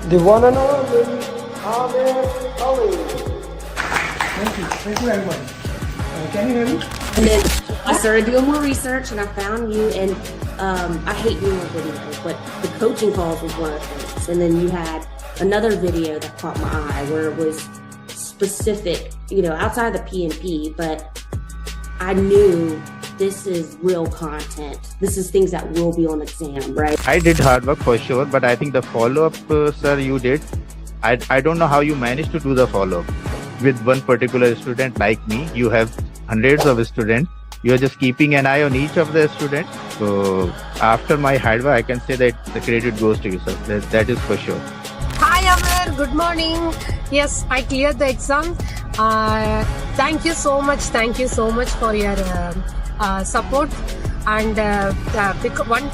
The one and only Ahmed Ali. Thank you very much. Can you hear me? And then I started doing more research and I found you, and I hate doing videos, but the coaching calls was one of the things. And then you had another video that caught my eye where it was specific, outside the PMP, but I knew this is real content. This is things that will be on exam, right? I did hard work for sure, but I think the follow-up, sir, you did. I don't know how you managed to do the follow-up with one particular student like me. You have hundreds of students. You are just keeping an eye on each of the students. So after my hard work, I can say that the credit goes to you, sir. That is for sure. Hi Amir, good morning. Yes, I cleared the exam. Thank you so much for your support. And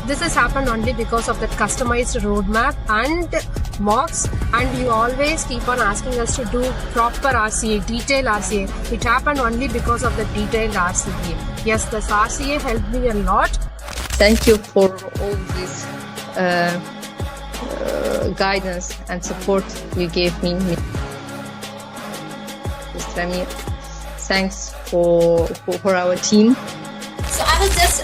this has happened only because of that customized roadmap and mocks, and you always keep on asking us to do proper RCA, detailed RCA. It happened only because of the detailed RCA. Yes, this RCA helped me a lot. Thank you for all this guidance and support you gave me. Mr. Amir, thanks for our team. So I was just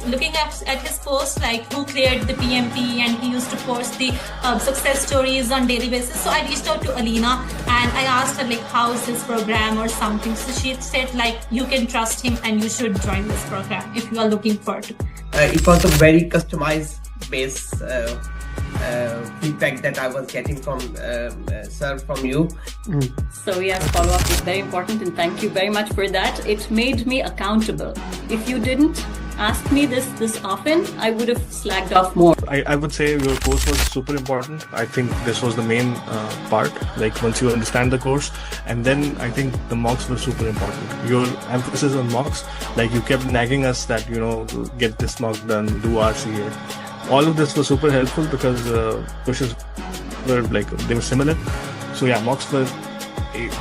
looking at his post, who cleared the PMP, and he used to post the success stories on daily basis. So I reached out to Alina and I asked her how is his program or something. So she said you can trust him and you should join this program if you are looking for it. It was a very customized base feedback that I was getting from sir, from you. So yes, follow-up is very important, and thank you very much for that. It made me accountable. If you didn't ask me this often, I would have slacked off more. I would say your course was super important. I think this was the main part, once you understand the course, and then I think the mocks were super important. Your emphasis on mocks, you kept nagging us that, get this mock done, do RCA. All of this was super helpful because questions were they were similar. So yeah, mocks were,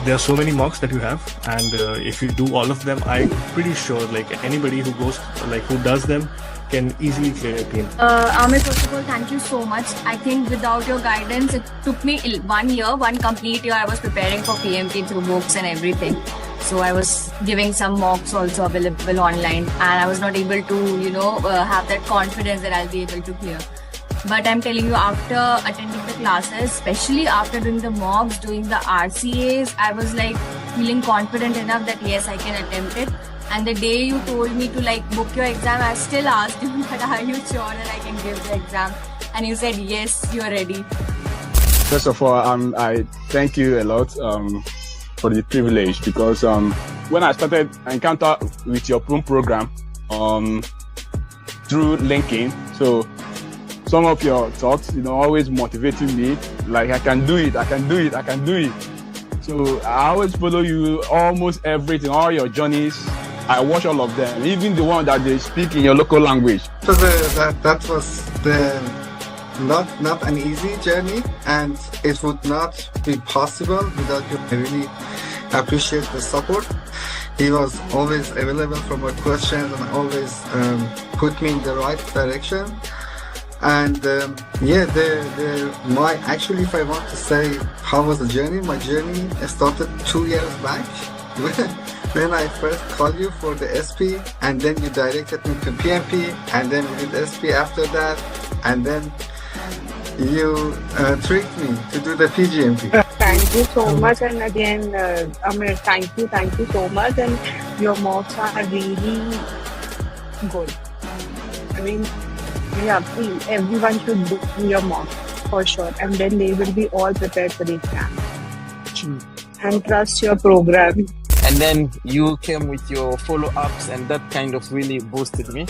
there are so many mocks that you have, and if you do all of them, I'm pretty sure anybody who goes, who does them can easily clear a PMP. Amir, first of all, thank you so much. I think without your guidance, it took me 1 year, one complete year. I was preparing for PMP through books and everything. So I was giving some mocks also available online, and I was not able to, have that confidence that I'll be able to clear. But I'm telling you, after attending the classes, especially after doing the mocks, doing the RCAs, I was feeling confident enough that yes, I can attempt it. And the day you told me to book your exam, I still asked you that are you sure that I can give the exam? And you said yes, you're ready. First of all, I thank you a lot for the privilege, because when I started encounter with your program through LinkedIn, so some of your talks, always motivating me, I can do it. So I always follow you, almost everything, all your journeys. I watch all of them, even the one that they speak in your local language. So that was not an easy journey, and it would not be possible without you. I really appreciate the support. He was always available for my questions and always put me in the right direction. And actually, if I want to say how was the journey, my journey started 2 years back. When I first called you for the SP, and then you directed me to PMP, and then we did SP after that, and then you tricked me to do the PGMP. Thank you so much, and again, Amir, thank you so much, and your mocks are really good. I mean, yeah, please, everyone should do your mock for sure, and then they will be all prepared for the exam. And trust your program. And then you came with your follow-ups, and that kind of really boosted me.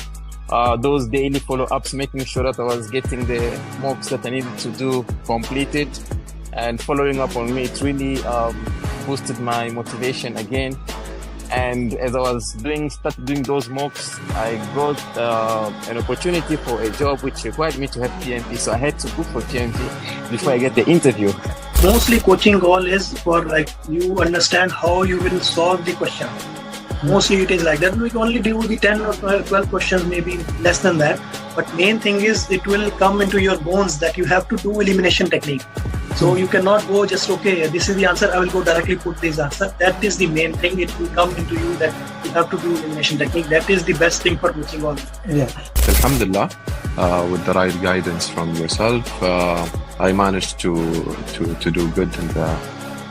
Those daily follow-ups, making sure that I was getting the mocks that I needed to do completed, and following up on me, it really boosted my motivation again. And as I was started doing those mocks, I got an opportunity for a job which required me to have PMP. So I had to book for PMP before I get the interview. Mostly coaching goal is for you understand how you will solve the question. Mostly it is like that. We can only do the 10 or 12 questions, maybe less than that. But main thing is it will come into your bones that you have to do elimination technique. So you cannot go just, okay, this is the answer, I will go directly put this answer. That is the main thing. It will come into you that you have to do elimination technique. That is the best thing for coaching all. Yeah. Alhamdulillah, with the right guidance from yourself, I managed to do good in the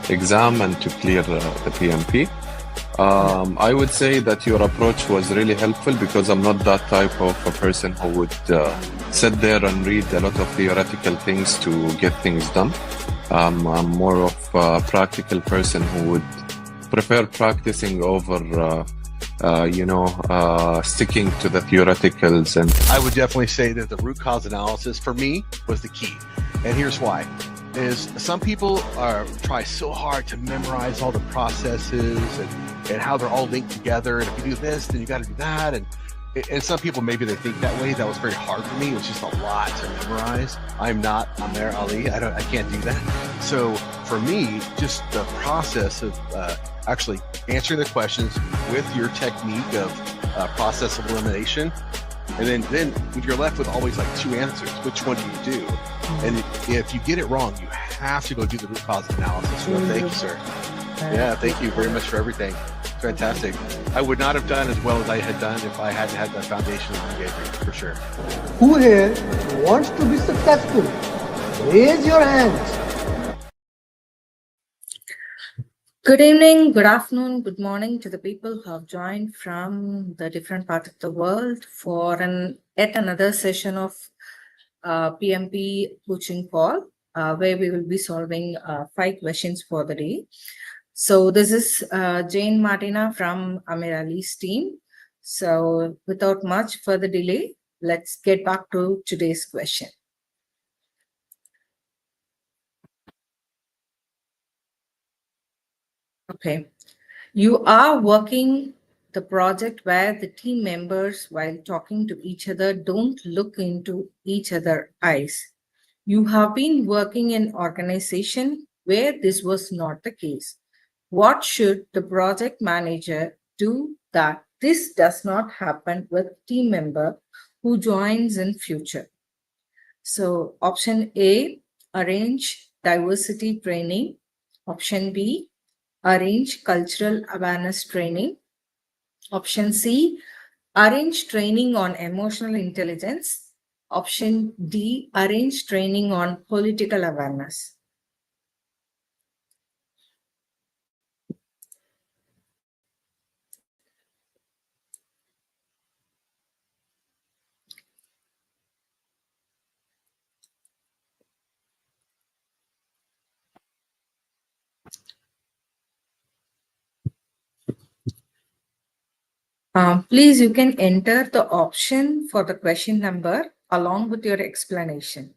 exam and to clear the PMP. I would say that your approach was really helpful because I'm not that type of a person who would sit there and read a lot of theoretical things to get things done. I'm more of a practical person who would prefer practicing over sticking to the theoreticals. And I would definitely say that the root cause analysis for me was the key. And here's why. Is some people try so hard to memorize all the processes and how they're all linked together. And if you do this, then you got to do that. And some people, maybe they think that way. That was very hard for me. It was just a lot to memorize. I'm not Amer Ali. I can't do that. So for me, just the process of actually answering the questions with your technique of process of elimination. And then when you're left with always like two answers, which one do you do? And if you get it wrong, you have to go do the root cause analysis. So thank you, sir. Yeah, thank you very much for everything. Fantastic. I would not have done as well as I had done if I hadn't had the foundation that you gave me, for sure. Who here wants to be successful? Raise your hands. Good evening, good afternoon, good morning to the people who have joined from the different parts of the world for yet another session of PMP coaching call, where we will be solving 5 questions for the day. So this is Jane Martina from Amir Ali's team. So without much further delay, let's get back to today's question. Okay, you are working the project where the team members, while talking to each other, don't look into each other's eyes. You have been working in an organization where this was not the case. What should the project manager do that this does not happen with team member who joins in future? So option A, arrange diversity training. Option B, arrange cultural awareness training. Option C, arrange training on emotional intelligence. Option D, arrange training on political awareness. Please, you can enter the option for the question number along with your explanation.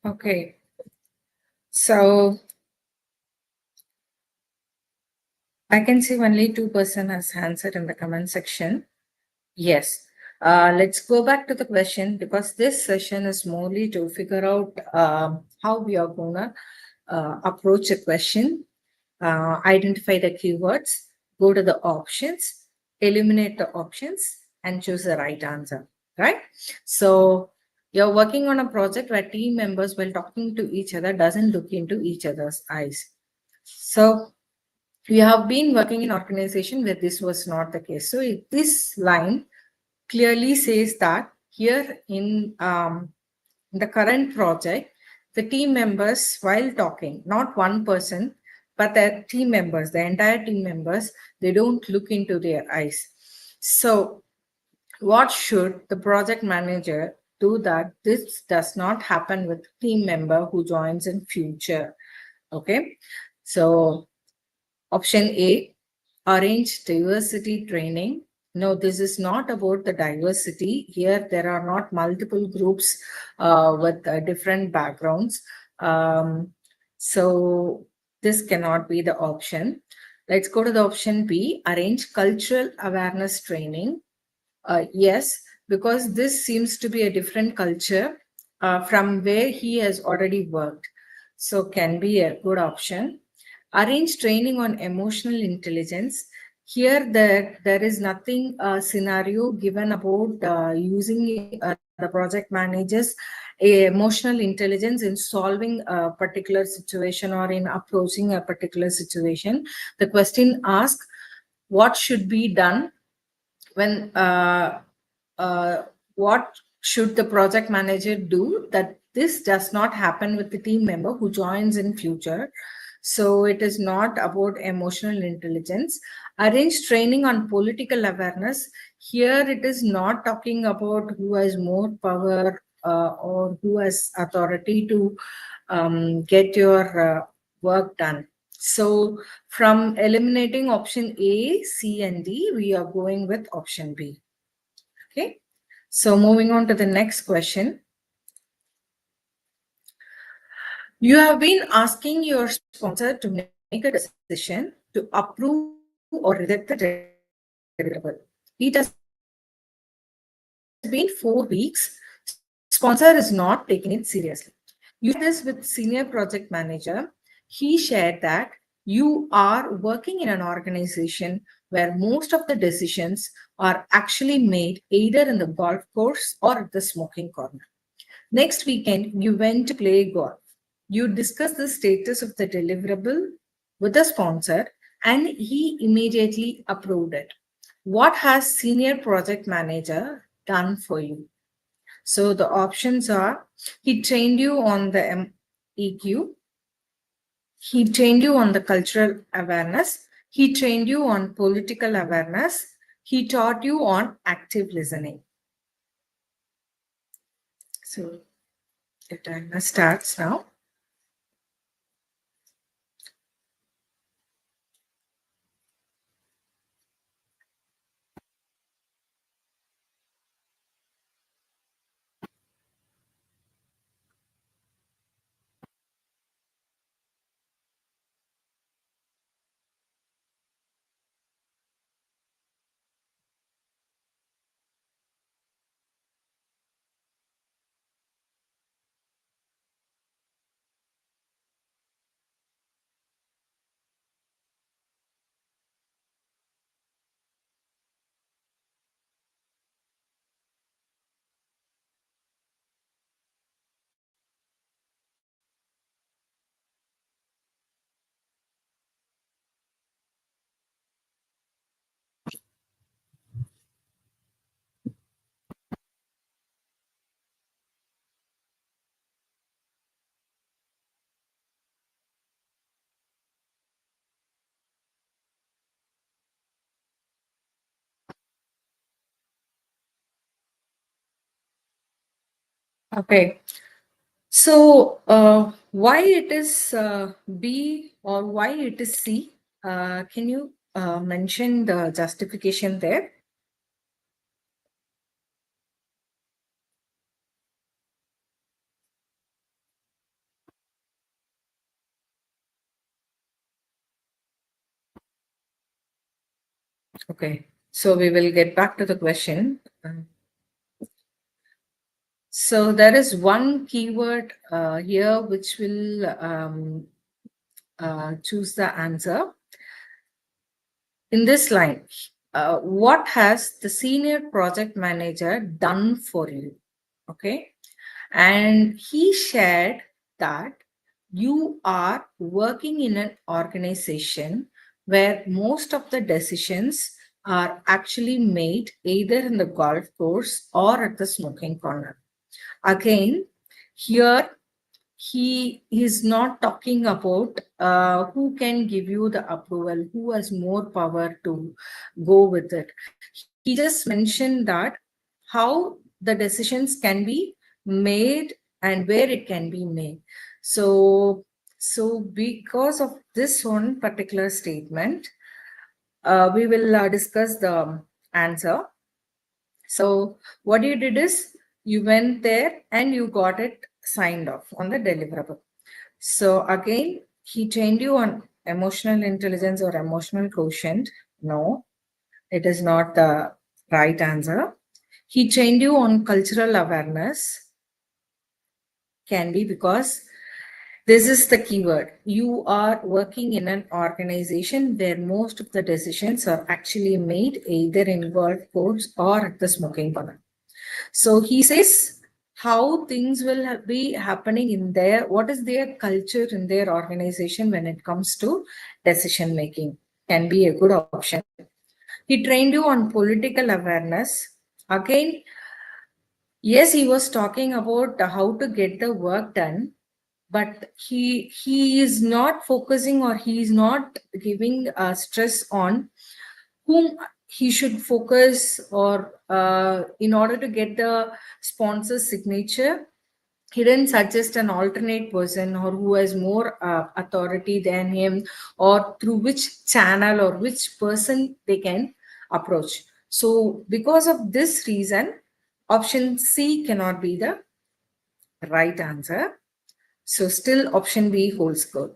Okay, so I can see only 2% has answered in the comment section. Yes. Let's go back to the question, because this session is morely to figure out how we are gonna approach a question, identify the keywords, go to the options, eliminate the options, and choose the right answer, right? So You're working on a project where team members, while talking to each other, doesn't look into each other's eyes. So you have been working in organization where this was not the case. So this line clearly says that here in the current project, the team members, while talking, not one person, but the team members, the entire team members, they don't look into their eyes. So what should the project manager do that this does not happen with team member who joins in future? Okay, so option A, arrange diversity training. No, this is not about the diversity. Here, there are not multiple groups with different backgrounds. So this cannot be the option. Let's go to the option B, arrange cultural awareness training. Yes, because this seems to be a different culture from where he has already worked. So can be a good option. Arrange training on emotional intelligence. Here there is nothing scenario given about using the project managers emotional intelligence in solving a particular situation or in approaching a particular situation. The question asks what should be done when what should the project manager do that this does not happen with the team member who joins in future. So it is not about emotional intelligence. Arrange training on political awareness. Here it is not talking about who has more power or who has authority to get your work done. So from eliminating option A, C, and D, we are going with option B. Okay. So moving on to the next question. You have been asking your sponsor to make a decision to approve or reject the deliverable. It has been 4 weeks. Sponsor is not taking it seriously. You shared this with senior project manager. He shared that you are working in an organization where most of the decisions are actually made either in the golf course or the smoking corner. Next weekend, you went to play golf. You discussed the status of the deliverable with the sponsor and he immediately approved it. What has senior project manager done for you? So the options are, he trained you on the EQ, he trained you on the cultural awareness, he trained you on political awareness, he taught you on active listening. So the timer starts now. Okay. So why it is B or why it is C? Can you mention the justification there? Okay, so we will get back to the question. So there is one keyword here which will choose the answer. In this line, what has the senior project manager done for you? Okay, And he shared that you are working in an organization where most of the decisions are actually made either in the golf course or at the smoking corner. Again, here he is not talking about who can give you the approval, who has more power to go with it. He just mentioned that how the decisions can be made and where it can be made. So because of this one particular statement, we will discuss the answer. So what you did is you went there and you got it signed off on the deliverable. So again, he trained you on emotional intelligence or emotional quotient. No, it is not the right answer. He trained you on cultural awareness. Can be, because this is the keyword. You are working in an organization where most of the decisions are actually made either in golf course or at the smoking corner. So he says how things will be happening in their, what is their culture in their organization when it comes to decision making. Can be a good option. He trained you on political awareness. Again, yes, he was talking about how to get the work done, but he is not focusing, or he is not giving stress on whom he should focus, or in order to get the sponsor's signature, he didn't suggest an alternate person or who has more authority than him, or through which channel or which person they can approach. So because of this reason, option C cannot be the right answer. So still option B holds good.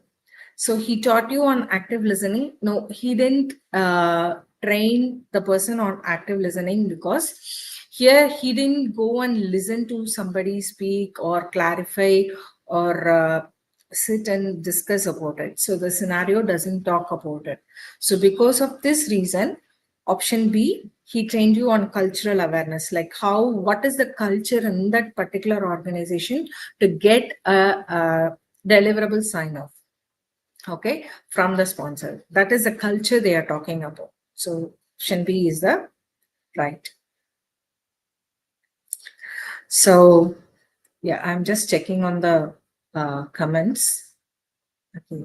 So he taught you on active listening. No, he didn't train the person on active listening, because here he didn't go and listen to somebody speak or clarify or sit and discuss about it. So the scenario doesn't talk about it. So because of this reason, option B, he trained you on cultural awareness, like how, what is the culture in that particular organization to get a deliverable sign off, okay, from the sponsor. That is the culture they are talking about. So option B is the right. So yeah, I'm just checking on the comments. Okay.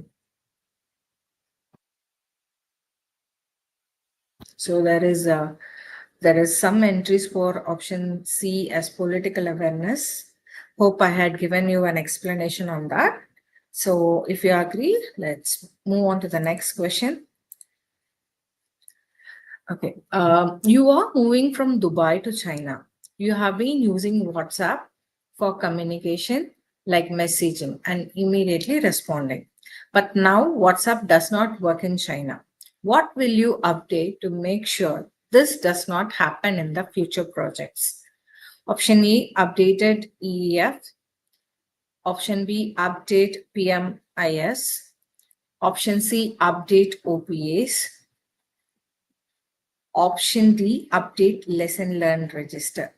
So there is some entries for option C as political awareness. Hope I had given you an explanation on that. So if you agree, let's move on to the next question. Okay. You are moving from Dubai to China. You have been using WhatsApp for communication, like messaging and immediately responding. But now WhatsApp does not work in China. What will you update to make sure this does not happen in the future projects? Option E, updated EEF. Option B, update PMIS. Option C, update OPAs. Option D, update lesson learned register.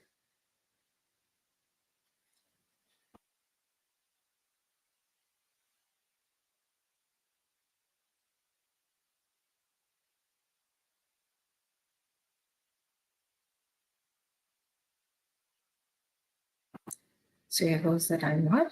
So here goes the timer.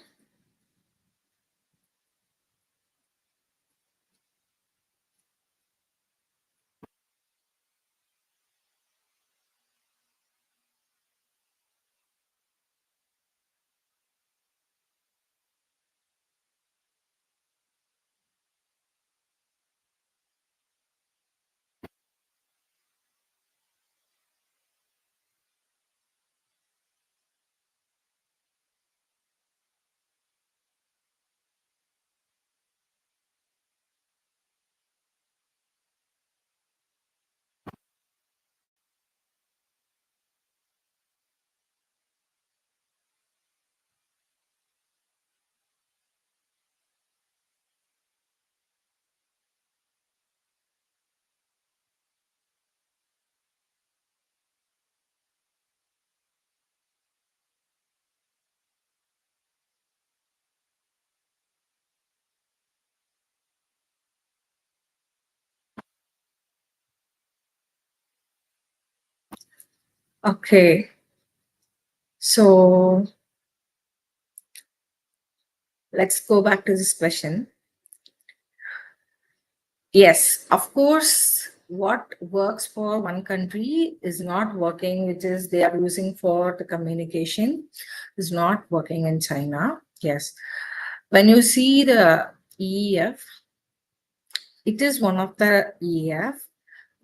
Okay. So let's go back to this question. Yes, of course, what works for one country is not working, which is they are using for the communication, is not working in China. Yes. When you see the EEF, it is one of the EEF,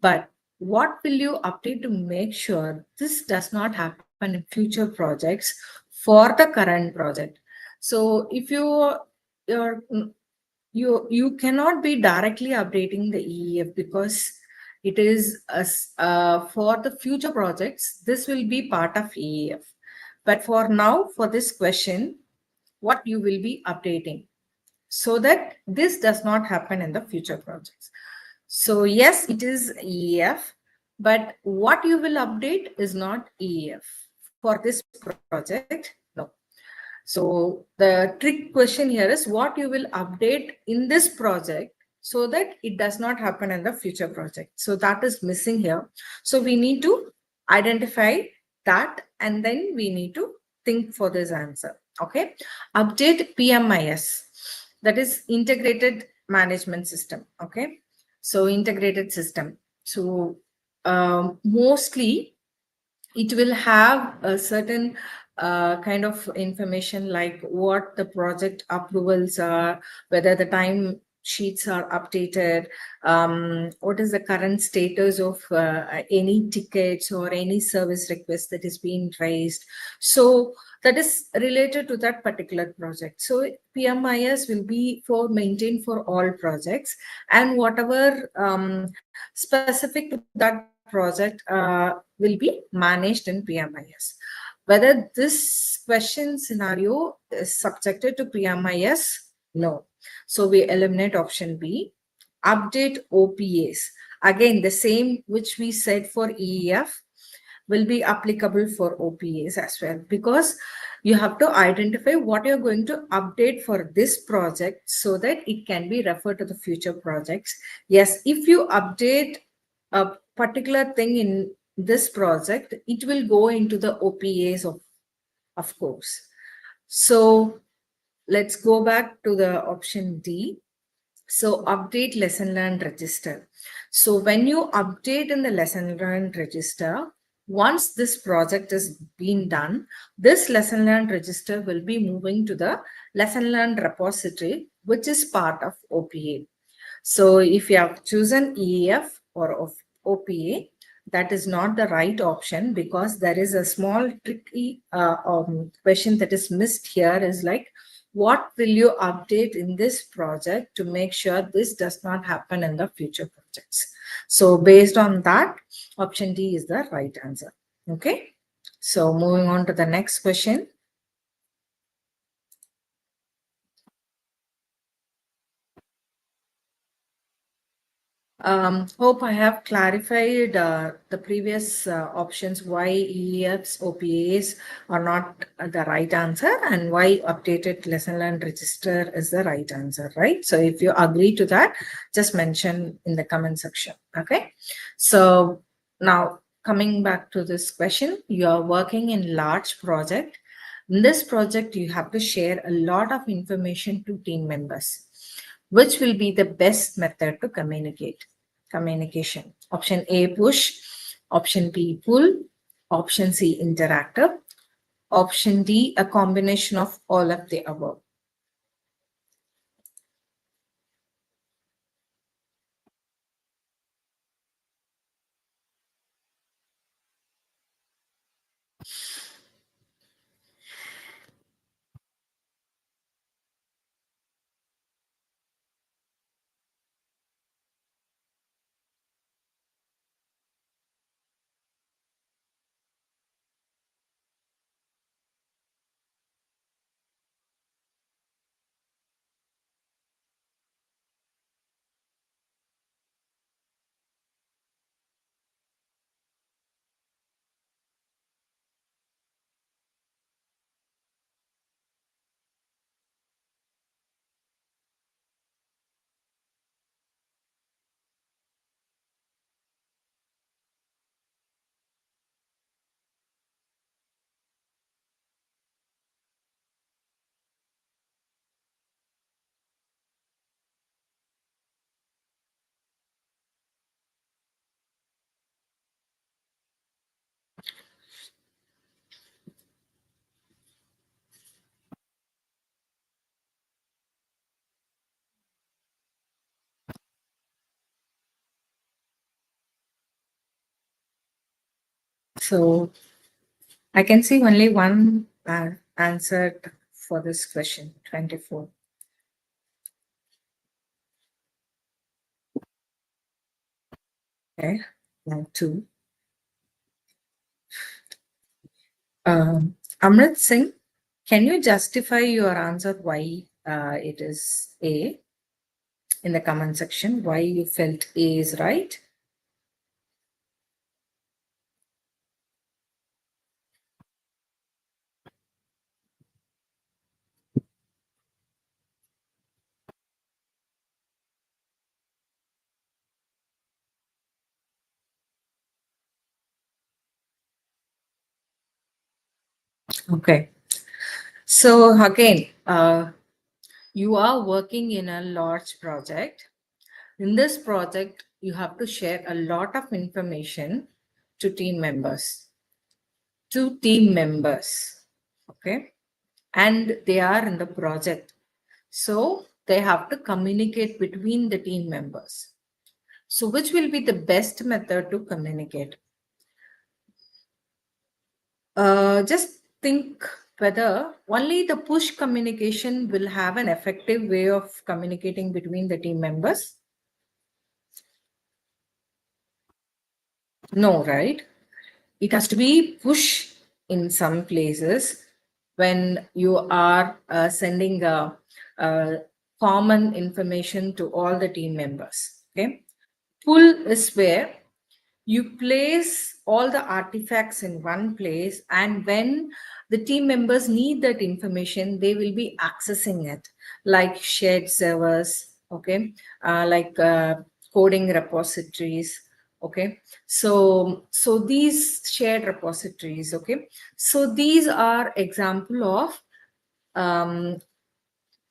but what will you update to make sure this does not happen in future projects for the current project? So if you're you cannot be directly updating the EEF because it is for the future projects, this will be part of EEF. But for now, for this question, what you will be updating so that this does not happen in the future projects. So yes, it is EEF, but what you will update is not EEF for this project. No. So the trick question here is what you will update in this project so that it does not happen in the future project. So that is missing here. So we need to identify that and then we need to think for this answer. Okay. Update PMIS, that is integrated management system. Okay. So integrated system. So mostly it will have a certain kind of information like what the project approvals are, whether the time sheets are updated, what is the current status of any tickets or any service request that is being raised. So that is related to that particular project. So PMIS will be for maintained for all projects, and whatever specific to that project will be managed in PMIS. Whether this question scenario is subjected to PMIS, no. So we eliminate option B. Update OPAs. Again, the same which we said for EEF will be applicable for OPAs as well, because you have to identify what you're going to update for this project so that it can be referred to the future projects. Yes, if you update a particular thing in this project, it will go into the OPAs of course. So let's go back to the option D. So update lesson learned register. So when you update in the lesson learned register, once this project is being done, this lesson learned register will be moving to the lesson learned repository, which is part of OPA. So if you have chosen EEF or of OPA, that is not the right option, because there is a small tricky question that is missed here is like, what will you update in this project to make sure this does not happen in the future projects? So based on that, option D is the right answer. Okay. So moving on to the next question. Hope I have clarified the previous options why EEFs, OPAs are not the right answer and why updated lesson learned register is the right answer, right? So if you agree to that, just mention in the comment section. Okay. So now coming back to this question, you are working in large project. In this project, you have to share a lot of information to team members. Which will be the best method to communicate? Communication. Option A, push. Option B, pull. Option C, interactive. Option D, a combination of all of the above. So I can see only one answered for this question, 24. Okay, now 2. Amrit Singh, can you justify your answer why it is A in the comment section? Why you felt A is right? Okay. So again, you are working in a large project. In this project, you have to share a lot of information to team members. Okay, and they are in the project, so they have to communicate between the team members. So which will be the best method to communicate? Just think whether only the push communication will have an effective way of communicating between the team members. No, right? It has to be push in some places when you are sending common information to all the team members. Okay. Pull is where you place all the artifacts in one place, and when the team members need that information, they will be accessing it, like shared servers, okay, like coding repositories. Okay, so these shared repositories, okay, so these are example of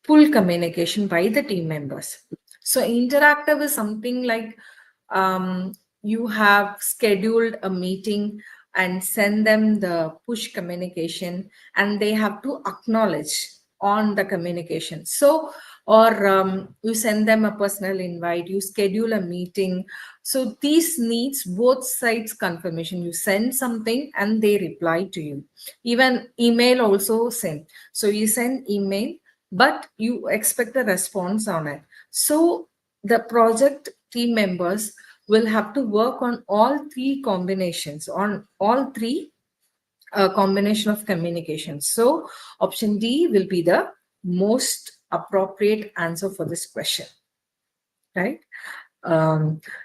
pull communication by the team members. So interactive is something like you have scheduled a meeting and send them the push communication, and they have to acknowledge on the communication. So, or you send them a personal invite, you schedule a meeting. So these needs both sides confirmation. You send something and they reply to you. Even email also send. So you send email, but you expect a response on it. So the project team members will have to work on all three combinations, on all three combination of communication. So option D will be the most appropriate answer for this question, right?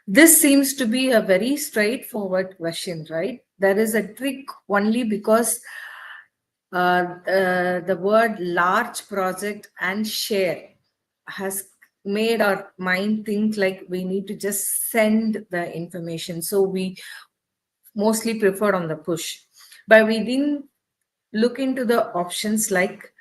This seems to be a very straightforward question, right? There is a trick only because the word large project and share has made our mind think like we need to just send the information. So we mostly preferred on the push, but we didn't look into the options like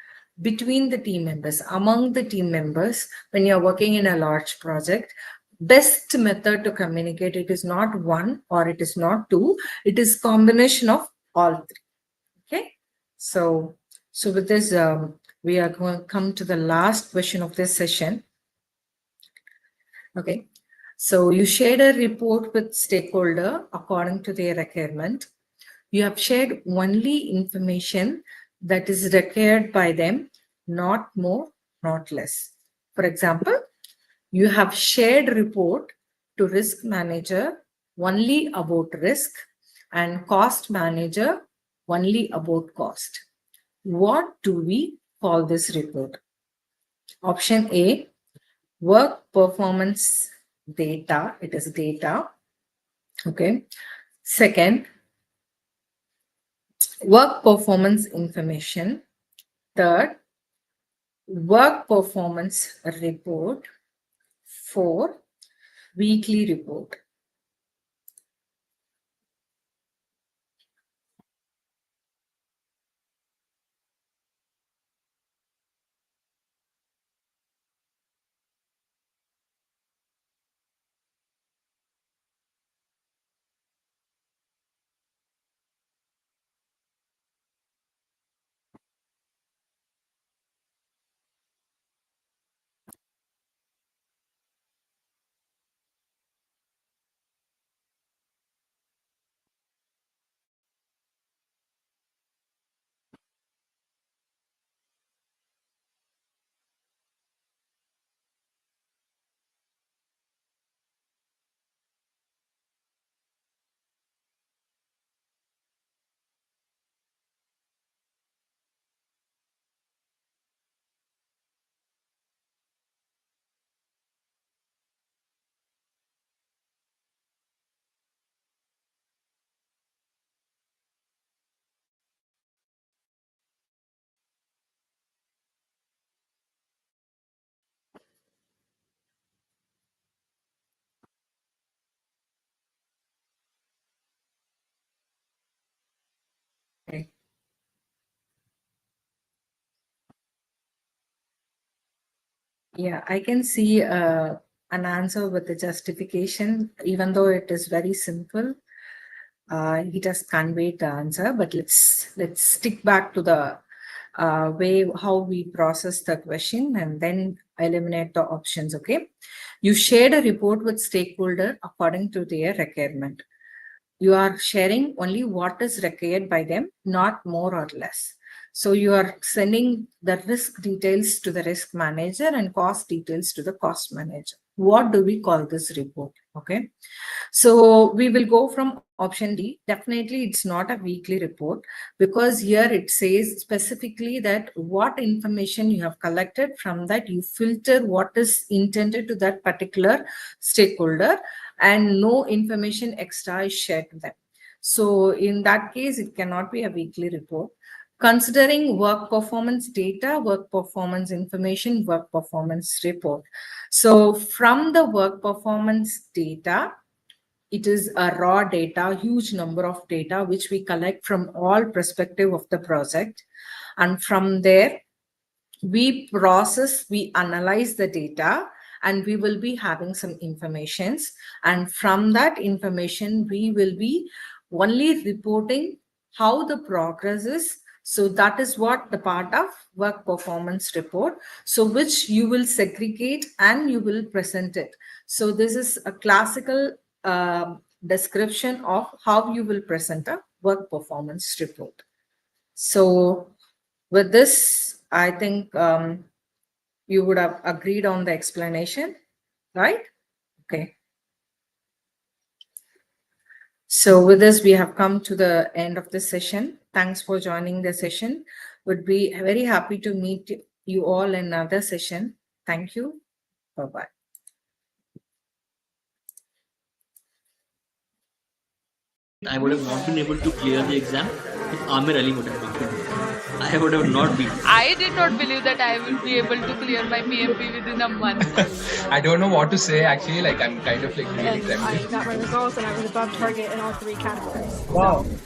between the team members, among the team members. When you're working in a large project, best method to communicate, it is not one or it is not two, it is combination of all three. Okay, so with this we are going to come to the last question of this session. Okay, so you shared a report with stakeholder according to their requirement. You have shared only information that is required by them, not more, not less. For example, you have shared report to risk manager only about risk and cost manager only about cost. What do we call this report? Option A, work performance data. It is data. Okay. Second, work performance information. Third, work performance report. 4, weekly report. Yeah, I can see an answer with the justification, even though it is very simple. He just conveyed the answer, but let's stick back to the way how we process the question and then eliminate the options. Okay, you shared a report with stakeholder according to their requirement. You are sharing only what is required by them, not more or less. So you are sending the risk details to the risk manager and cost details to the cost manager. What do we call this report? Okay, so we will go from option D. Definitely it's not a weekly report, because here it says specifically that what information you have collected, from that you filter what is intended to that particular stakeholder, and no information extra is shared to them. So in that case, it cannot be a weekly report. Considering work performance data, work performance information, work performance report. So from the work performance data, it is a raw data, huge number of data, which we collect from all perspective of the project. And from there, we process, we analyze the data, and we will be having some informations. And from that information, we will be only reporting how the progress is. So that is what the part of work performance report. So which you will segregate and you will present it. So this is a classical description of how you will present a work performance report. So with this, I think you would have agreed on the explanation, right? Okay. So with this, we have come to the end of the session. Thanks for joining the session. Would be very happy to meet you all in another session. Thank you. Bye-bye. I would have not been able to clear the exam if Amir Ali would have not been here. I would have not been. I did not believe that I will be able to clear my PMP within a month. I don't know what to say actually, like I'm kind of like really I got my results and I was above target in all 3 categories. Wow. So